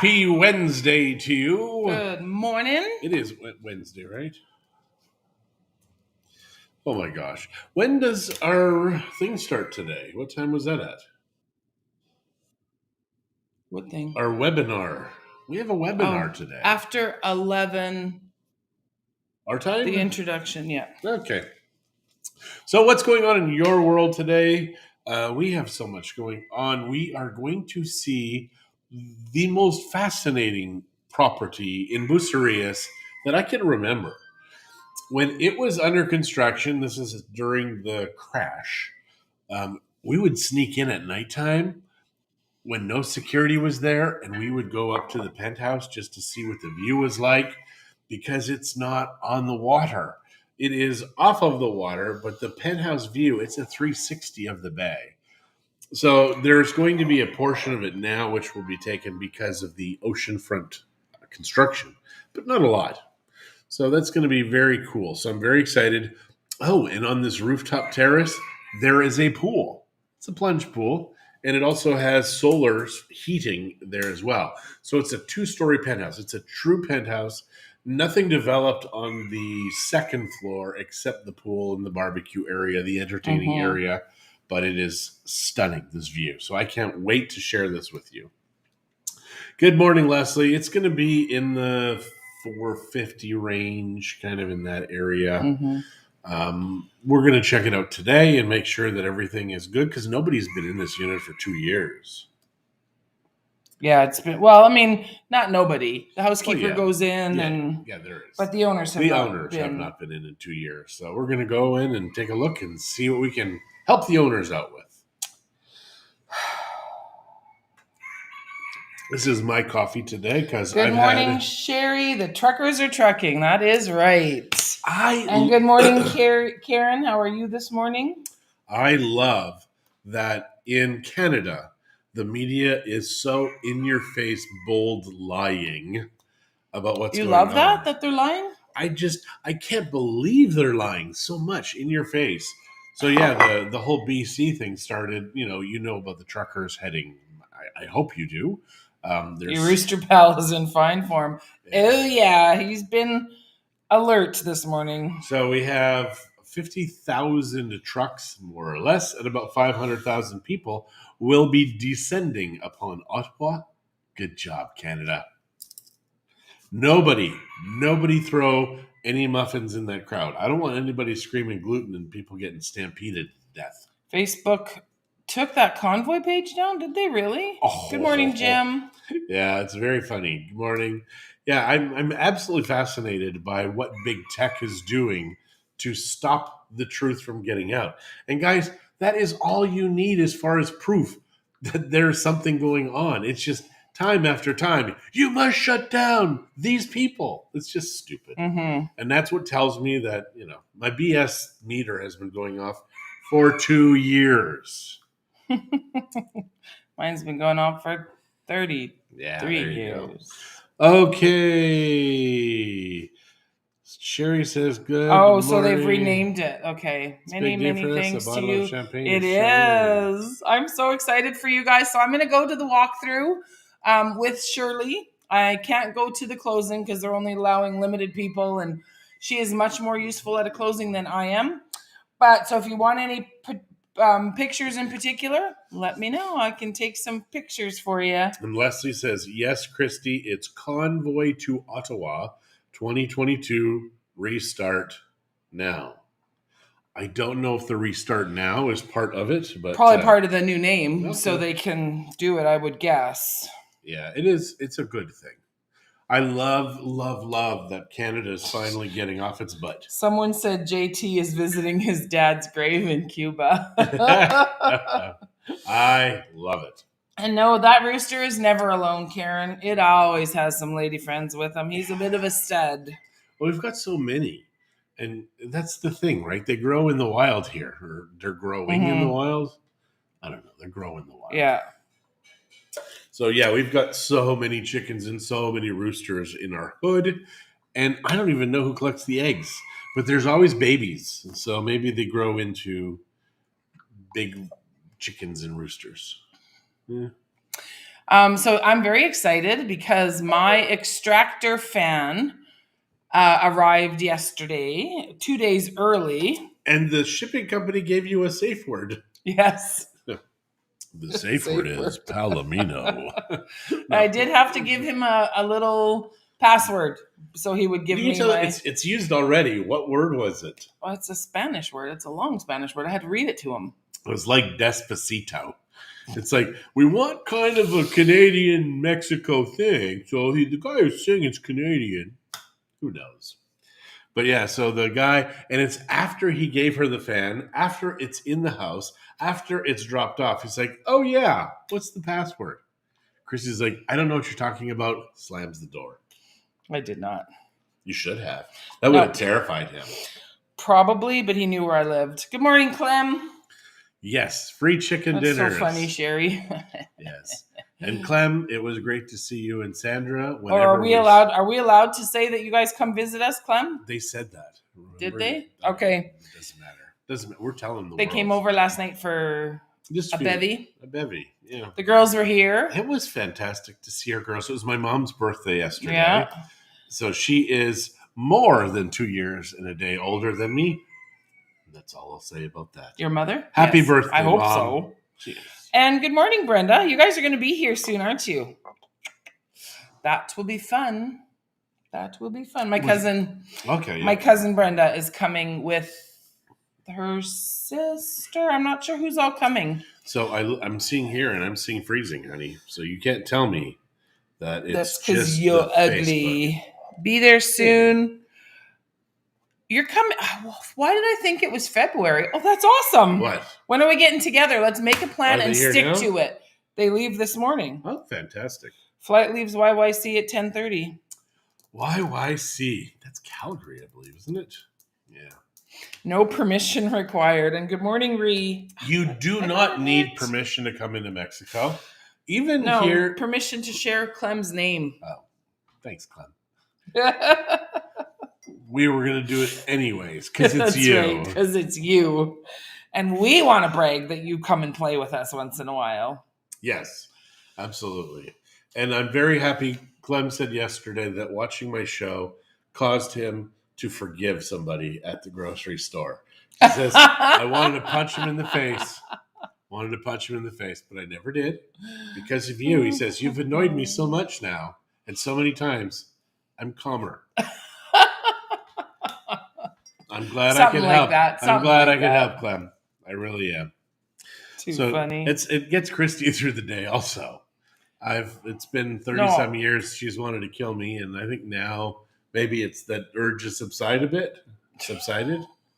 Happy Wednesday to you. Good morning. It is Wednesday, right? Oh my gosh. When does our thing start today? What time was that at? What thing? Our webinar. We have a webinar today. After 11, Our time? the introduction, yeah. Okay. So what's going on in your world today? We have so much going on. We are going to see the most fascinating property in Bucerius that I can remember. When it was under construction, this is during the crash, we would sneak in at nighttime when no security was there, and we would go up to the penthouse just to see what the view was like, because it's not on the water. It is off of the water, but the penthouse view, it's a 360 of the bay. So there's going to be a portion of it now which will be taken because of the oceanfront construction, but not a lot. So that's going to be very cool. So I'm very excited. Oh, and on this rooftop terrace, there is a pool. It's a plunge pool, and it also has solar heating there as well. So it's a 2-story penthouse. It's a true penthouse. Nothing developed on the second floor except the pool and the barbecue area, the entertaining area. But it is stunning, this view. So I can't wait to share this with you. Good morning, Leslie. It's going to be in the 450 range, kind of in that area. We're going to check it out today and make sure that everything is good, because nobody's been in this unit for 2 years. Yeah, it's been, not nobody. The housekeeper goes in, there is. But the owners have not been in 2 years. So we're going to go in and take a look and see what we can help the owners out with. This is my coffee today because Good morning, Sherry. The truckers are trucking. That is right. And good morning, Karen. How are you this morning? I love that in Canada, the media is so in-your-face, bold lying about what's going on. You love that they're lying? I can't believe they're lying so much in your face. So yeah, the whole BC thing started, you know about the truckers heading, I hope you do. Your rooster pal is in fine form. Yeah. Oh yeah, he's been alert this morning. So we have 50,000 trucks, more or less, and about 500,000 people will be descending upon Ottawa. Good job, Canada. Nobody throw any muffins in that crowd. I don't want anybody screaming gluten and people getting stampeded to death. Facebook took that convoy page down? Did they really? Oh, good morning, Jim. Yeah, it's very funny. Good morning. Yeah, I'm absolutely fascinated by what big tech is doing to stop the truth from getting out. And guys, that is all you need as far as proof that there's something going on. It's just time after time, you must shut down these people. It's just stupid. And that's what tells me that, my BS meter has been going off for 2 years. Mine's been going on for 33 years. Okay. Sherry says good. Oh, so they've renamed it. Okay. Many thanks to you. It is. I'm so excited for you guys. So I'm going to go to the walkthrough with Shirley. I can't go to the closing because they're only allowing limited people, and she is much more useful at a closing than I am. But so if you want any pictures in particular, let me know. I can take some pictures for you. And Leslie says, yes, Christie, it's Convoy to Ottawa 2022 restart now. I don't know if the restart now is part of it, but probably part of the new name, so they can do it, I would guess. Yeah, it is. It's a good thing. I love that Canada is finally getting off its butt. Someone said JT is visiting his dad's grave in Cuba. I love it. And no, that rooster is never alone, Karen. It always has some lady friends with him. He's a bit of a stud. Well, we've got so many. And that's the thing, right? They grow in the wild here. Or they're growing in the wild. I don't know. They're growing in the wild. Yeah. So, yeah, we've got so many chickens and so many roosters in our hood. And I don't even know who collects the eggs. But there's always babies. And so maybe they grow into big chickens and roosters. Yeah. So I'm very excited because my extractor fan arrived yesterday, 2 days early. And the shipping company gave you a safe word. Yes. The safe word is Palomino. No. I did have to give him a little password, so he would give me it's used already. What word was it? Well, it's a Spanish word. It's a long Spanish word. I had to read it to him. It was like Despacito. It's like, we want kind of a Canadian-Mexico thing. So the guy who's singing is Canadian. Who knows? But yeah, so the guy, and it's after he gave her the fan, after it's in the house, after it's dropped off. He's like, oh yeah, what's the password? Christie's like, I don't know what you're talking about. Slams the door. I did not. You should have. That would have terrified him. Probably, but he knew where I lived. Good morning, Clem. Yes, free chicken dinners. That's so funny, Sherry. Yes. And Clem, it was great to see you and Sandra. Or are we allowed to say that you guys come visit us, Clem? They said that. Remember? Did they? Okay. It doesn't matter. We're telling them. They came over last night for just a bevy. A bevy, yeah. The girls were here. It was fantastic to see our girls. It was my mom's birthday yesterday. Yeah. So she is more than 2 years and a day older than me. That's all I'll say about that. Your mother? Happy birthday, I hope Mom. so. Cheers. And good morning, Brenda. You guys are going to be here soon, aren't you? That will be fun. That will be fun. My cousin Brenda is coming with her sister. I'm not sure who's all coming. So I'm seeing here, and I'm seeing freezing, honey. So you can't tell me that it's that's because you're ugly. Facebook. Be there soon. You're coming. Why did I think it was February? Oh, that's awesome. What? When are we getting together? Let's make a plan and stick to it. They leave this morning. Oh, fantastic. Flight leaves YYC at 10:30. YYC. That's Calgary, I believe, isn't it? Yeah. No permission required. And good morning, Ree. You do not need permission to come into Mexico. Even here. Permission to share Clem's name. Oh, thanks, Clem. We were going to do it anyways because it's you. Right, because it's you. And we want to brag that you come and play with us once in a while. Yes, absolutely. And I'm very happy. Clem said yesterday that watching my show caused him to forgive somebody at the grocery store. He says, I wanted to punch him in the face. But I never did. Because of you. He says, you've annoyed me so much now and so many times. I'm calmer. I'm glad I can help. I'm glad I can help, Clem. I really am. Too funny. It gets Christie through the day also. It's been 30-some years she's wanted to kill me, and I think now maybe it's that urge has subsided?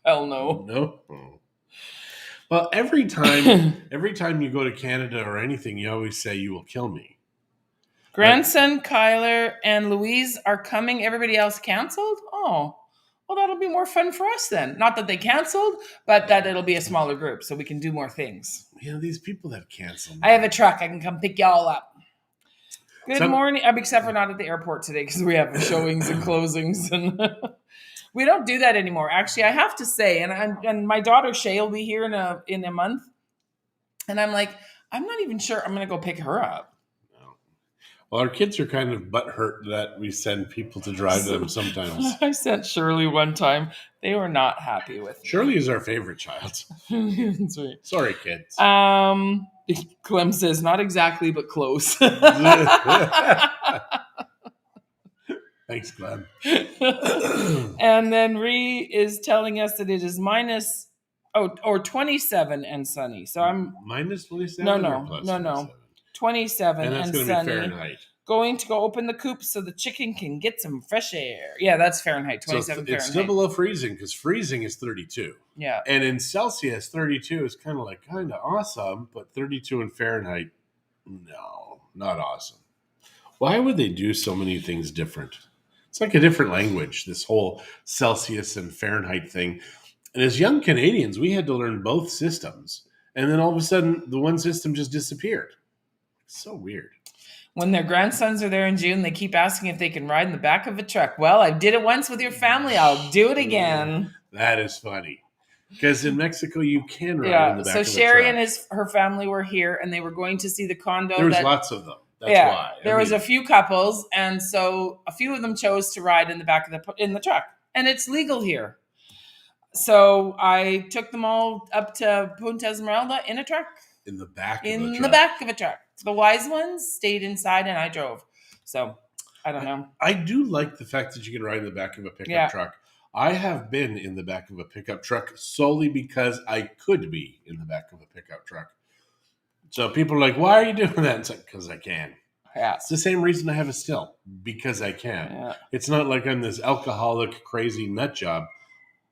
Hell no. No? Oh. Well, every time you go to Canada or anything, you always say you will kill me. Grandson Kyler and Louise are coming. Everybody else canceled? Oh. Well, that'll be more fun for us then. Not that they canceled, but that it'll be a smaller group so we can do more things. These people that canceled. I have a truck. I can come pick y'all up. Good morning. Except for not at the airport today because we have showings and closings. And we don't do that anymore. Actually, I have to say, and my daughter Shay will be here in a month. And I'm like, I'm not even sure I'm going to go pick her up. Well, our kids are kind of butthurt that we send people to drive them sometimes. I sent Shirley one time. They were not happy with me. Shirley is our favorite child. That's right. Sorry, kids. Clem says, not exactly, but close. Thanks, Clem. And then Ree is telling us that it is minus, or 27 and sunny. So I'm... Minus 27? No. 27 and that's going to be Fahrenheit. Going to go open the coop so the chicken can get some fresh air. Yeah, that's Fahrenheit, 27 Fahrenheit. It's still below freezing because freezing is 32. Yeah. And in Celsius, 32 is kind of awesome, but 32 in Fahrenheit, no, not awesome. Why would they do so many things different? It's like a different language, this whole Celsius and Fahrenheit thing. And as young Canadians, we had to learn both systems. And then all of a sudden, the one system just disappeared. So weird. When their grandsons are there in June, they keep asking if they can ride in the back of a truck. Well, I did it once with your family. I'll do it again. That is funny. Because in Mexico, you can ride in the back of a truck. So Sherry and her family were here, and they were going to see the condo. There was lots of them. That's why. There was a few couples, and so a few of them chose to ride in the back of the truck, and it's legal here. So I took them all up to Punta Esmeralda in a truck. In the back of a truck. The wise ones stayed inside, and I drove. So I don't know. I do like the fact that you can ride in the back of a pickup truck. I have been in the back of a pickup truck solely because I could be in the back of a pickup truck. So people are like, why are you doing that? It's like, because I can. Yeah. It's the same reason I have a still, because I can. Yeah. It's not like I'm this alcoholic, crazy nut job.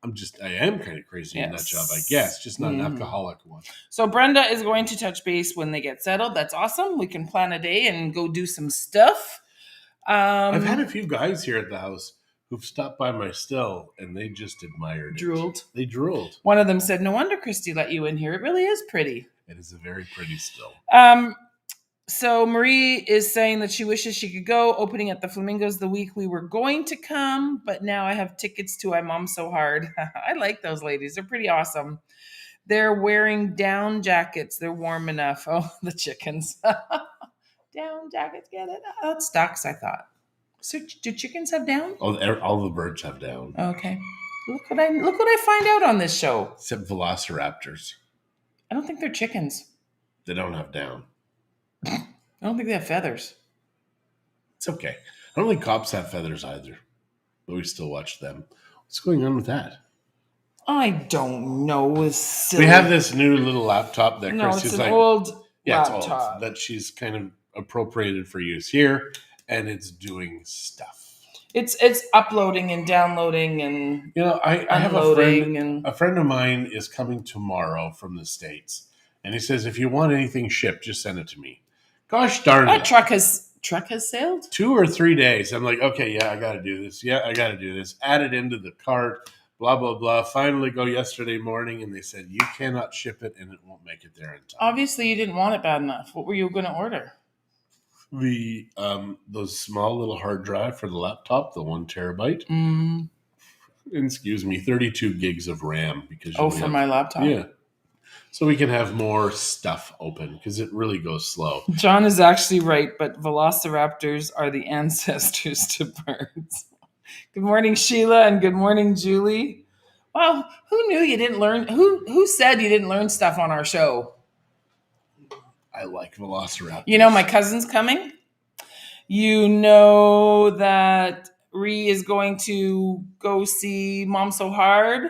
I am kind of crazy in that job, I guess, just not an alcoholic one. So Brenda is going to touch base when they get settled. That's awesome. We can plan a day and go do some stuff. I've had a few guys here at the house who've stopped by my still, and they just admired it. They drooled. One of them said, no wonder Christie let you in here. It really is pretty. It is a very pretty still. So Marie is saying that she wishes she could go, opening at the Flamingos the week we were going to come, but now I have tickets to I Mom So Hard. I like those ladies. They're pretty awesome. They're wearing down jackets. They're warm enough. Oh, the chickens. Down jackets, get it? Oh, it's ducks, I thought. So do chickens have down? Oh, all the birds have down. Okay. Look what I find out on this show. Except velociraptors. I don't think they're chickens. They don't have down. I don't think they have feathers. It's okay. I don't think cops have feathers either. But we still watch them. What's going on with that? I don't know. We have this new little laptop that Christie's like... old laptop. It's old. That she's kind of appropriated for use here. And it's doing stuff. It's uploading and downloading and I have a friend of mine is coming tomorrow from the States. And he says, if you want anything shipped, just send it to me. Gosh darn it. That truck has sailed? 2 or 3 days. I'm like, okay, yeah, I got to do this. Yeah, I got to do this. Add it into the cart, blah, blah, blah. Finally go yesterday morning, and they said, you cannot ship it, and it won't make it there in time. Obviously, you didn't want it bad enough. What were you going to order? Those small little hard drive for the laptop, the 1 terabyte. Excuse me, 32 gigs of RAM. For my laptop? Yeah. So we can have more stuff open because it really goes slow. John is actually right, but velociraptors are the ancestors to birds. Good morning, Sheila, and good morning, Julie. Well, who knew you didn't learn? Who said you didn't learn stuff on our show? I like velociraptors. You know my cousin's coming. You know that Ree is going to go see Mom So Hard.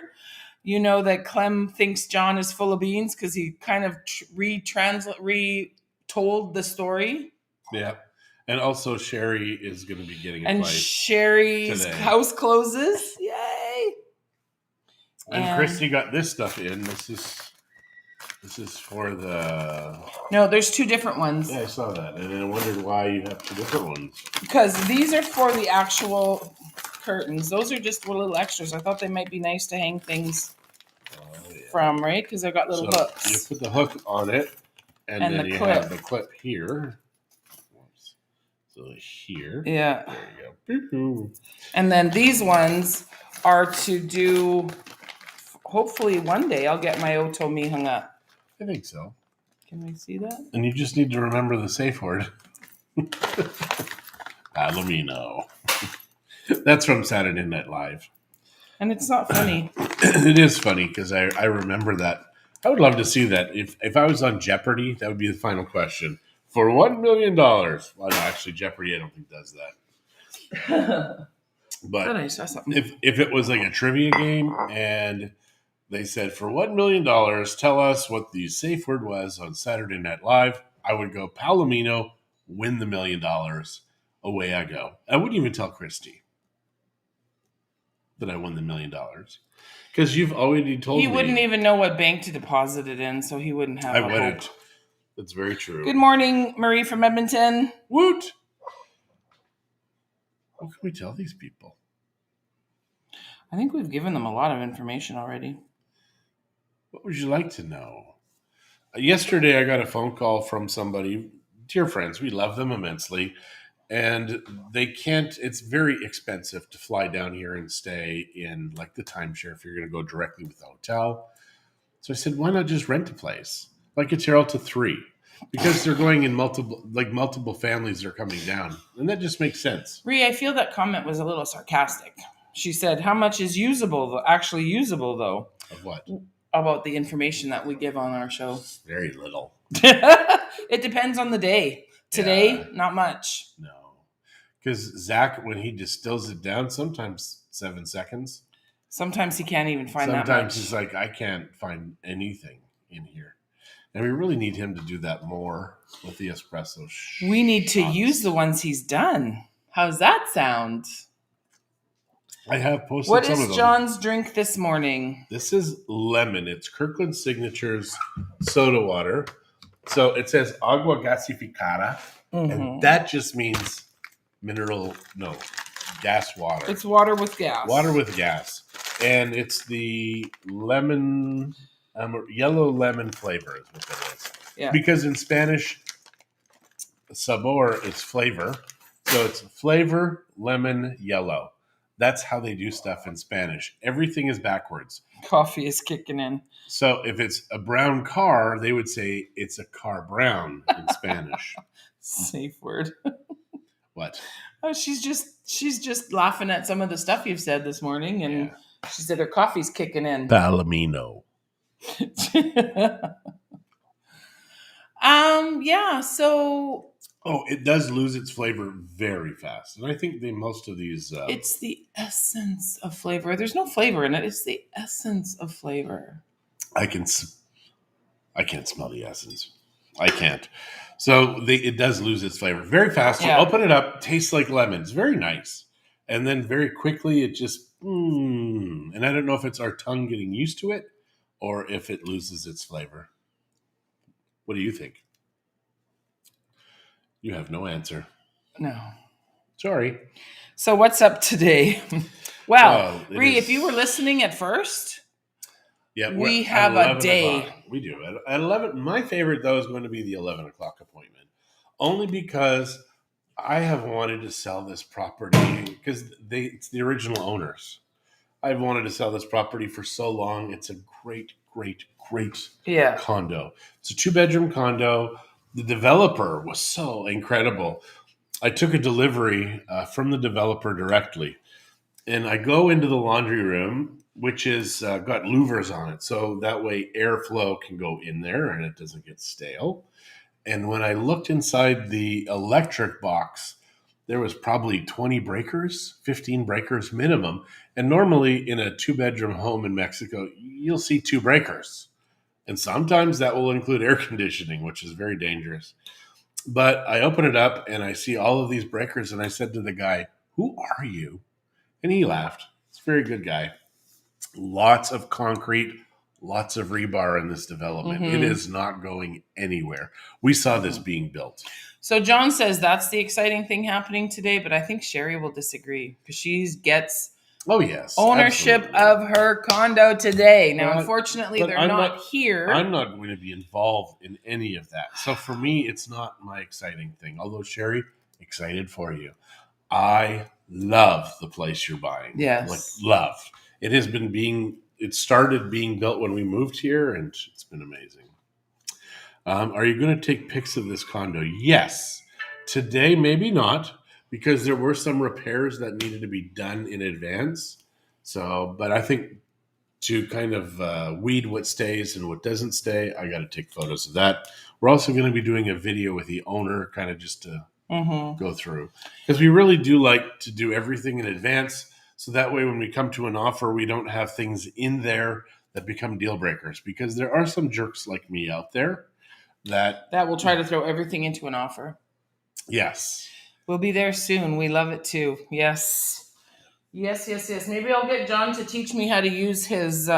You know that Clem thinks John is full of beans because he kind of retold the story. Yeah. And also Sherry is going to be getting a and place Sherry's today. House closes. Yay. And Christie got this stuff in. This is for the... No, there's 2 different ones. Yeah, I saw that. And then I wondered why you have 2 different ones. Because these are for the actual curtains. Those are just little extras. I thought they might be nice to hang things from, right? Because they've got little hooks. You put the hook on it, and then you have the clip here. So here. Yeah. There you go. And then these ones are to do, hopefully one day I'll get my Otomi hung up. I think so. Can we see that? And you just need to remember the safe word. Palomino. That's from Saturday Night Live. And it's not funny. It is funny because I remember that. I would love to see that. If I was on Jeopardy, that would be the final question. For $1 million. Well, no, actually, Jeopardy I don't think does that. But if it was like a trivia game and they said, for $1 million, tell us what the safe word was on Saturday Night Live, I would go Palomino, win the $1 million. Away I go. I wouldn't even tell Christie that I won the $1 million. Because you've already told me. He wouldn't even know what bank to deposit it in, so he wouldn't have hope. That's very true. Good morning, Marie from Edmonton. Woot! What can we tell these people? I think we've given them a lot of information already. What would you like to know? Yesterday, I got a phone call from somebody, dear friends. We love them immensely. And they can't, it's very expensive to fly down here and stay in like the timeshare if you're going to go directly with the hotel. So I said, why not just rent a place? Like it's here out to 3. because they're going in multiple families are coming down, and that just makes sense. Ree, I feel that comment was a little sarcastic. She said, "How much is actually usable, though?" Of what? About the information that we give on our show. Very little. It depends on the day. Today, not much. No, because Zach, when he distills it down, sometimes 7 seconds. Sometimes he can't even find that much. Sometimes he's like, I can't find anything in here. And we really need him to do that more with the espresso shots. We need to use the ones he's done. How's that sound? I have posted what some of them. What is John's drink this morning? This is lemon. It's Kirkland Signature's soda water. So it says agua gasificada. And that just means gas water. It's water with gas. Water with gas. And it's the lemon, yellow lemon flavor is what that is. Yeah. Because in Spanish, sabor is flavor. So it's flavor, lemon, yellow. That's how they do stuff in Spanish. Everything is backwards. Coffee is kicking in. So if it's a brown car, they would say it's a car brown in Spanish. Safe word. What? Oh, she's just laughing at some of the stuff you've said this morning, and she said her coffee's kicking in. Palomino. Yeah. So. Oh, it does lose its flavor very fast, and I think most of these. It's the essence of flavor. There's no flavor in it. It's the essence of flavor. I can't smell the essence. I can't. So it does lose its flavor very fast. You open it up, tastes like lemon. It's very nice, and then very quickly it just. And I don't know if it's our tongue getting used to it, or if it loses its flavor. What do you think? You have no answer. No. Sorry. So what's up today? Well, Ree, if you were listening at first, we have a day. We do. At 11, my favorite, though, is going to be the 11 o'clock appointment. Only because I have wanted to sell this property because it's the original owners. I've wanted to sell this property for so long. It's a great, great, great condo. It's a 2-bedroom condo. The developer was so incredible. I took a delivery from the developer directly, and I go into the laundry room, which is got louvers on it, so that way airflow can go in there and it doesn't get stale. And when I looked inside the electric box, there was probably 20 breakers, 15 breakers minimum. And normally in a 2-bedroom home in Mexico, you'll see 2 breakers. And sometimes that will include air conditioning, which is very dangerous. But I open it up and I see all of these breakers. And I said to the guy, "Who are you?" And he laughed. He's a very good guy. Lots of concrete, lots of rebar in this development. It is not going anywhere. We saw this being built. So John says that's the exciting thing happening today. But I think Sherry will disagree because she gets... Oh, yes. Ownership of her condo today. Now, unfortunately, they're not here. I'm not going to be involved in any of that. So for me, it's not my exciting thing. Although, Sherry, excited for you. I love the place you're buying. Yes. Love. It started being built when we moved here, and it's been amazing. Are you going to take pics of this condo? Yes. Today, maybe not. Because there were some repairs that needed to be done in advance. But I think to kind of weed what stays and what doesn't stay, I got to take photos of that. We're also going to be doing a video with the owner, kind of just to go through. Because we really do like to do everything in advance. So that way when we come to an offer, we don't have things in there that become deal breakers. Because there are some jerks like me out there that will try to throw everything into an offer. Yes. We'll be there soon. We love it too. Yes. Yes. Maybe I'll get John to teach me how to use his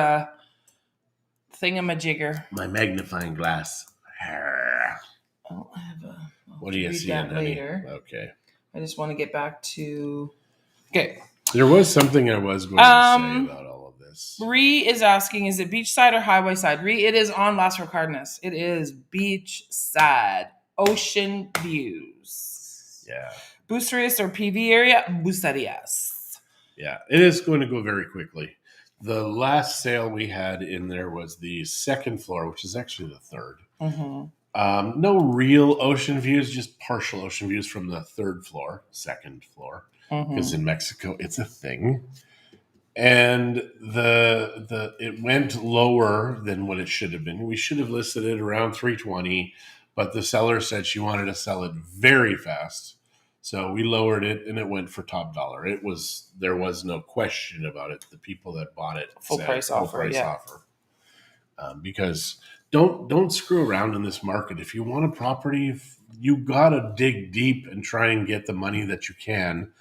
thingamajigger. My magnifying glass. What do you see in later? Okay. I just want to get back to... Okay. There was something I was going to say about all of this. Ree is asking, is it beachside or highway side? Ree, it is on Las Ricardenas. It is beachside. Ocean views. Yeah. Bucerias or PV area? Bucerias. Yeah, it is going to go very quickly. The last sale we had in there was the second floor, which is actually the third. No real ocean views, just partial ocean views from the second floor, because in Mexico it's a thing. And it went lower than what it should have been. We should have listed it around 320, but the seller said she wanted to sell it very fast. So we lowered it and it went for top dollar. There was no question about it. The people that bought it full said price offer. Because don't screw around in this market. If you want a property, you gotta dig deep and try and get the money that you can.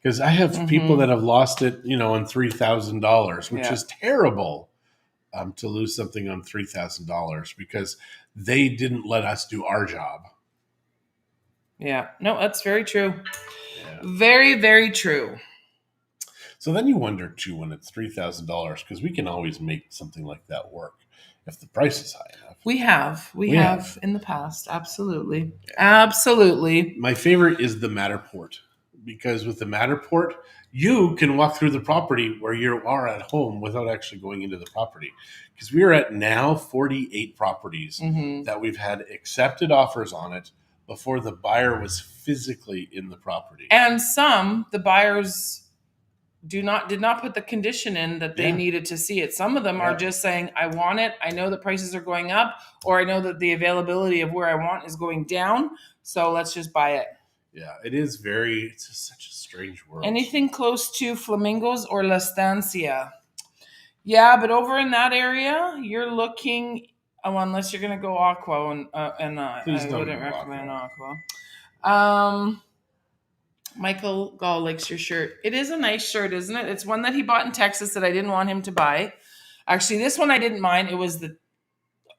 Because I have people that have lost it, on $3,000, which is terrible, to lose something on $3,000 because they didn't let us do our job. Yeah, no, that's very true. Yeah. Very, very true. So then you wonder too when it's $3,000, because we can always make something like that work if the price is high enough. We have in the past, absolutely, absolutely. My favorite is the Matterport, because with the Matterport, you can walk through the property where you are at home without actually going into the property. Because we are at now 48 properties that we've had accepted offers on it before the buyer was physically in the property. And the buyers did not put the condition in that they needed to see it. Some of them are just saying, I want it. I know the prices are going up, or I know that the availability of where I want is going down. So let's just buy it. Yeah, it's just such a strange world. Anything close to Flamingos or La Estancia. Yeah, but over in that area, you're looking, unless you're going to go Aqua, and I wouldn't recommend Aqua. Michael Gall likes your shirt. It is a nice shirt, isn't it? It's one that he bought in Texas that I didn't want him to buy. Actually, this one I didn't mind. It was the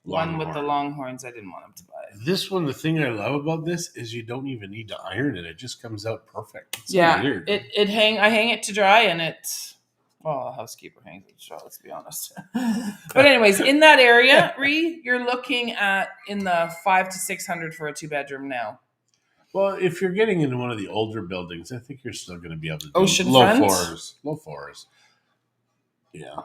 one with the longhorns I didn't want him to buy. This one, the thing I love about this is you don't even need to iron it. It just comes out perfect. It's so weird. I hang it to dry, and a housekeeper hangs it to dry, let's be honest. But anyways, in that area, you're looking at in the $500 to $600 for a 2-bedroom now. Well, if you're getting into one of the older buildings, I think you're still going to be able to do low fours. Yeah,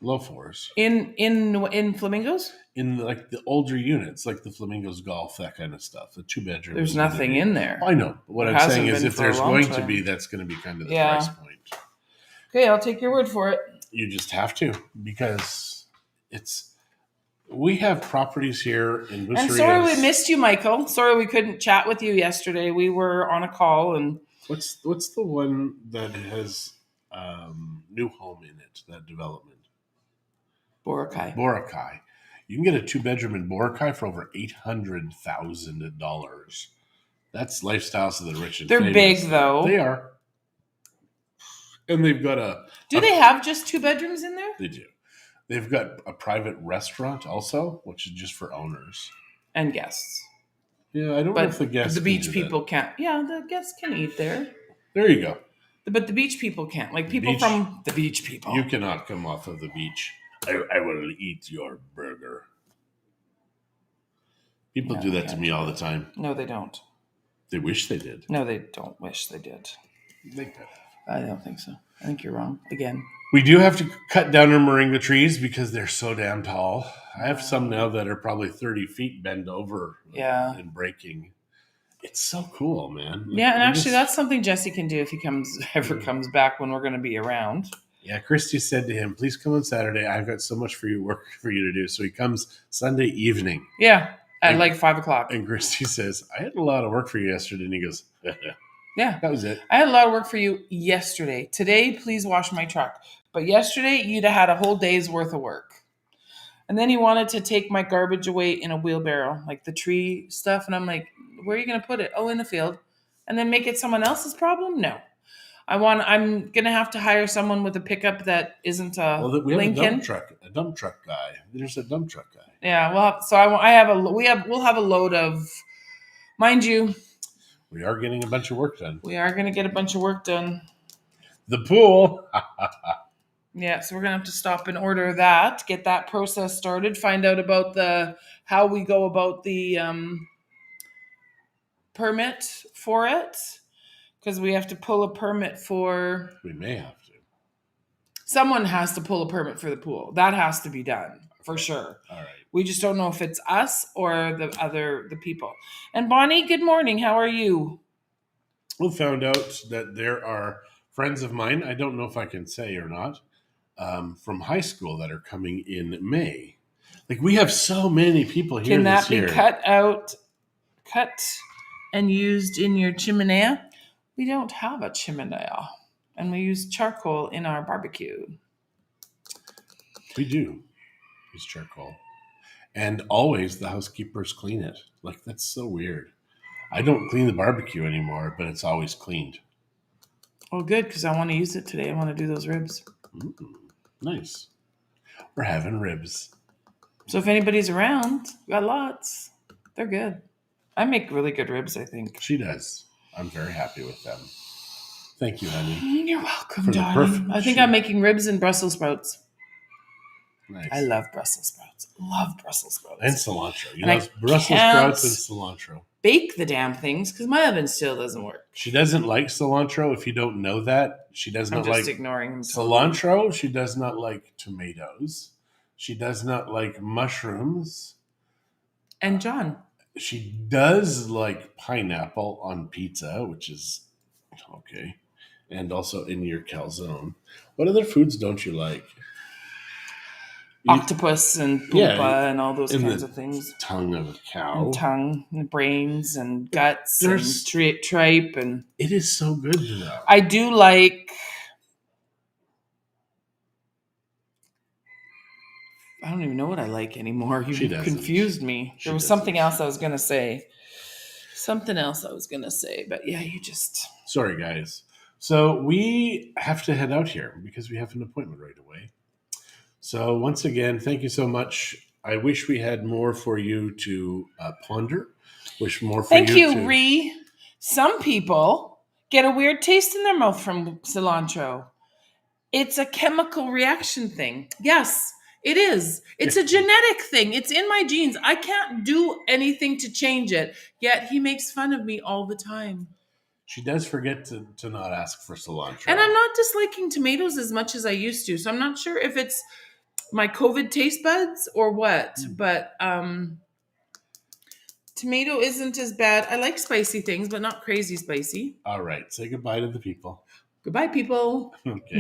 low fours. In Flamingos? In like the older units, like the Flamingos Golf, that kind of stuff. The 2-bedroom. There's nothing in there. I know. But what I'm saying is, if there's going to be, that's going to be kind of the price point. Okay, I'll take your word for it. You just have to, because we have properties here in Buceritos. And sorry we missed you, Michael. Sorry we couldn't chat with you yesterday. We were on a call. And what's the one that has new home in it, that development? Boracay. You can get a 2-bedroom in Boracay for over $800,000. That's lifestyles of the rich and famous. They're big, though. They are. And they've got Do they have just 2 bedrooms in there? They do. They've got a private restaurant also, which is just for owners. And guests. Yeah, I don't know if the guests the beach people can't. Yeah, the guests can eat there. There you go. But the beach people can't. Like people from the beach people. You cannot come off of the beach. I will eat your burger. People do that to me all the time. No, they don't. They wish they did. No, they don't wish they did. They could. I don't think so. I think you're wrong again. We do have to cut down our moringa trees because they're so damn tall. I have some now that are probably 30 feet bend over and breaking. It's so cool, man. Yeah, and actually that's something Jesse can do if he ever comes back when we're going to be around. Yeah, Christie said to him, please come on Saturday. I've got so much work for you to do. So he comes Sunday evening. Yeah, at like 5 o'clock. And Christie says, I had a lot of work for you yesterday. And he goes, yeah, that was it. I had a lot of work for you yesterday. Today, please wash my truck. But yesterday, you'd have had a whole day's worth of work. And then he wanted to take my garbage away in a wheelbarrow, like the tree stuff. And I'm like, where are you going to put it? Oh, in the field. And then make it someone else's problem? No. I'm going to have to hire someone with a pickup that isn't a Lincoln. A dump truck guy. There's a dump truck guy. Yeah, we'll have a load of, mind you. We are getting a bunch of work done. We are going to get a bunch of work done. The pool. Yeah, so we're going to have to stop and order that, get that process started, find out about how we go about the permit for it, because we have to pull a permit for... We may have to. Someone has to pull a permit for the pool. That has to be done. for sure. All right. We just don't know if it's us or the people. And Bonnie, good morning. How are you? We found out that there are friends of mine, I don't know if I can say or not, from high school that are coming in May. Like, we have so many people here Can that this year. be cut and used in your chimenea? We don't have a chimenea, and we use charcoal in our barbecue. We do use charcoal. And always the housekeepers clean it. Like, that's so weird. I don't clean the barbecue anymore, but it's always cleaned. Oh, good, because I want to use it today. I want to do those ribs. Nice. We're having ribs. So if anybody's around, we got lots. They're good. I make really good ribs, I think. She does. I'm very happy with them. Thank you, honey. You're welcome, darling. I think I'm making ribs and Brussels sprouts. Nice. I love Brussels sprouts. Love Brussels sprouts. And cilantro. You know, Brussels sprouts and cilantro. Bake the damn things because my oven still doesn't work. She doesn't like cilantro. If you don't know that, she does not like ignoring him cilantro. She does not like tomatoes. She does not like mushrooms. And John. She does like pineapple on pizza, which is okay. And also in your calzone. What other foods don't you like? Octopus and pulpa and all those kinds of things. Tongue of a cow. And tongue and brains and guts and tripe. And it is so good though. I do like... I don't even know what I like anymore. You confused me. There was something else I was going to say. But yeah, you just... Sorry, guys. So we have to head out here because we have an appointment right away. So once again, thank you so much. I wish we had more for you to ponder. Wish more for Thank you, Ree. Some people get a weird taste in their mouth from cilantro. It's a chemical reaction thing. Yes, it is. It's a genetic thing. It's in my genes. I can't do anything to change it. Yet he makes fun of me all the time. She does forget to not ask for cilantro. And I'm not disliking tomatoes as much as I used to. So I'm not sure if it's my COVID taste buds or what. But tomato isn't as bad. I like spicy things, but not crazy spicy. All right. Say goodbye to the people. Goodbye, people. Okay.